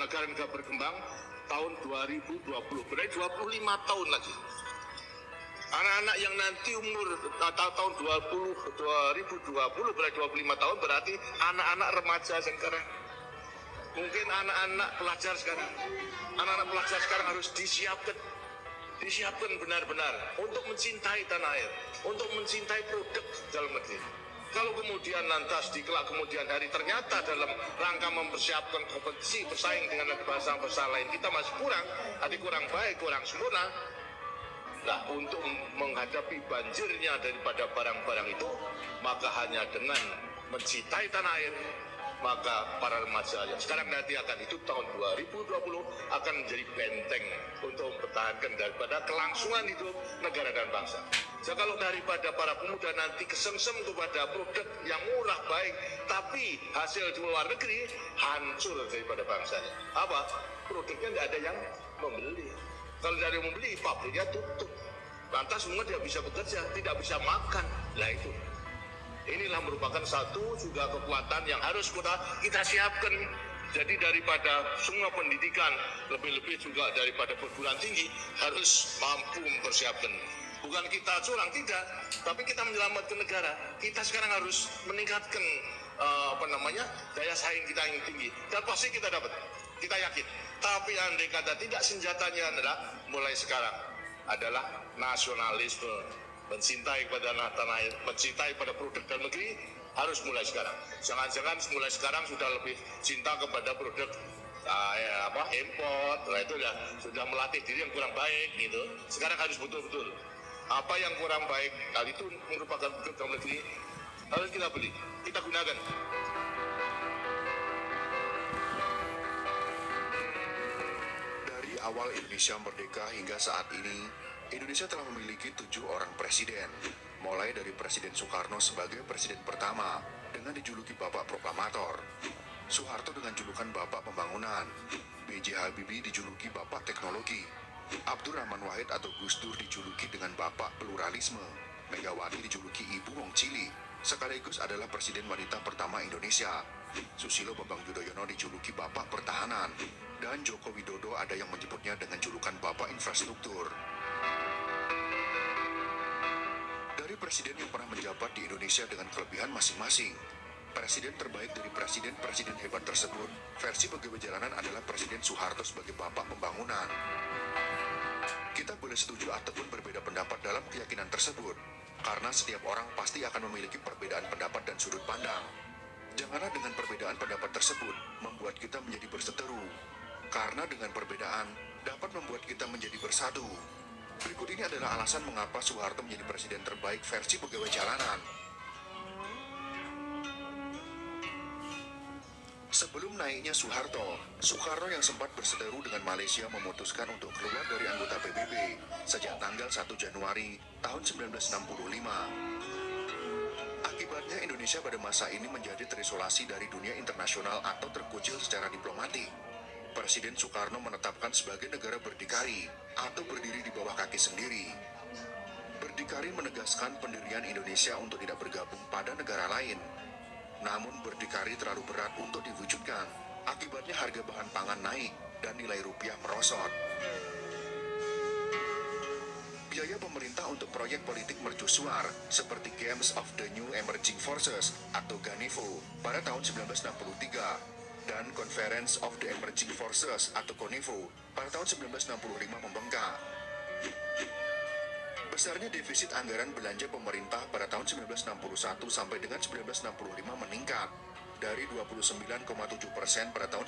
negara-negara berkembang tahun 2020, berarti 25 tahun lagi. Anak-anak yang nanti umur tahun 2020 berarti 25 tahun, berarti anak-anak remaja sekarang. Mungkin anak-anak pelajar sekarang. Anak-anak pelajar sekarang harus disiapkan benar-benar untuk mencintai tanah air, untuk mencintai produk dalam negeri. Kalau kemudian lantas di kelak kemudian hari ternyata dalam rangka mempersiapkan kompetisi bersaing dengan bangsa-bangsa lain kita masih kurang baik, kurang sempurna. Nah, untuk menghadapi banjirnya daripada barang-barang itu, maka hanya dengan mencintai tanah air, maka para remaja yang sekarang nanti akan hidup tahun 2020 akan menjadi benteng untuk mempertahankan daripada kelangsungan hidup negara dan bangsa. So, kalau daripada para pemuda nanti kesengsem kepada produk yang murah baik, tapi hasil di luar negeri hancur daripada bangsanya. Apa? Produknya tidak ada yang membeli. Kalau tidak ada yang membeli, pabriknya tutup. Lantas semua tidak bisa bekerja, tidak bisa makan. Nah itu. Inilah merupakan satu juga kekuatan yang harus kita siapkan. Jadi daripada semua pendidikan, lebih-lebih juga daripada perguruan tinggi, harus mampu mempersiapkan. Bukan kita curang, tidak, tapi kita menyelamatkan negara. Kita sekarang harus meningkatkan daya saing kita yang tinggi. Dan pasti kita dapat, kita yakin. Tapi andai kata tidak, senjatanya adalah mulai sekarang adalah nasionalisme, mencintai pada tanah air, mencintai pada produk dalam negeri, harus mulai sekarang. Jangan-jangan mulai sekarang sudah lebih cinta kepada produk import, nah itu sudah melatih diri yang kurang baik gitu. Sekarang harus betul-betul apa yang kurang baik, hal itu merupakan produk dalam negeri, harus kita beli, kita gunakan. Dari awal Indonesia merdeka hingga saat ini, Indonesia telah memiliki 7 orang presiden, mulai dari Presiden Soekarno sebagai presiden pertama dengan dijuluki Bapak Proklamator, Soeharto dengan julukan Bapak Pembangunan, B.J. Habibie dijuluki Bapak Teknologi, Abdurrahman Wahid atau Gus Dur dijuluki dengan Bapak Pluralisme, Megawati dijuluki Ibu Wong Cili, sekaligus adalah presiden wanita pertama Indonesia, Susilo Bambang Yudhoyono dijuluki Bapak Pertahanan, dan Joko Widodo ada yang menyebutnya dengan julukan Bapak Infrastruktur. Dari presiden yang pernah menjabat di Indonesia dengan kelebihan masing-masing, presiden terbaik dari presiden-presiden hebat tersebut, versi pegawai jalanan adalah Presiden Soeharto sebagai Bapak Pembangunan. Kita boleh setuju ataupun berbeda pendapat dalam keyakinan tersebut, karena setiap orang pasti akan memiliki perbedaan pendapat dan sudut pandang. Janganlah dengan perbedaan pendapat tersebut membuat kita menjadi berseteru, karena dengan perbedaan dapat membuat kita menjadi bersatu. Berikut ini adalah alasan mengapa Soeharto menjadi presiden terbaik versi pegawai jalanan. Sebelum naiknya Soeharto, Soekarno yang sempat berseteru dengan Malaysia memutuskan untuk keluar dari anggota PBB sejak tanggal 1 Januari tahun 1965. Akibatnya Indonesia pada masa ini menjadi terisolasi dari dunia internasional atau terkucil secara diplomatik. Presiden Soekarno menetapkan sebagai negara berdikari atau berdiri di bawah kaki sendiri. Berdikari menegaskan pendirian Indonesia untuk tidak bergabung pada negara lain. Namun berdikari terlalu berat untuk diwujudkan. Akibatnya harga bahan pangan naik dan nilai rupiah merosot. Biaya pemerintah untuk proyek politik mercusuar seperti Games of the New Emerging Forces atau GANEFO pada tahun 1963 dan Conference of the Emerging Forces atau CONEFO pada tahun 1965 membengkak. Besarnya defisit anggaran belanja pemerintah pada tahun 1961 sampai dengan 1965 meningkat dari 29,7% pada tahun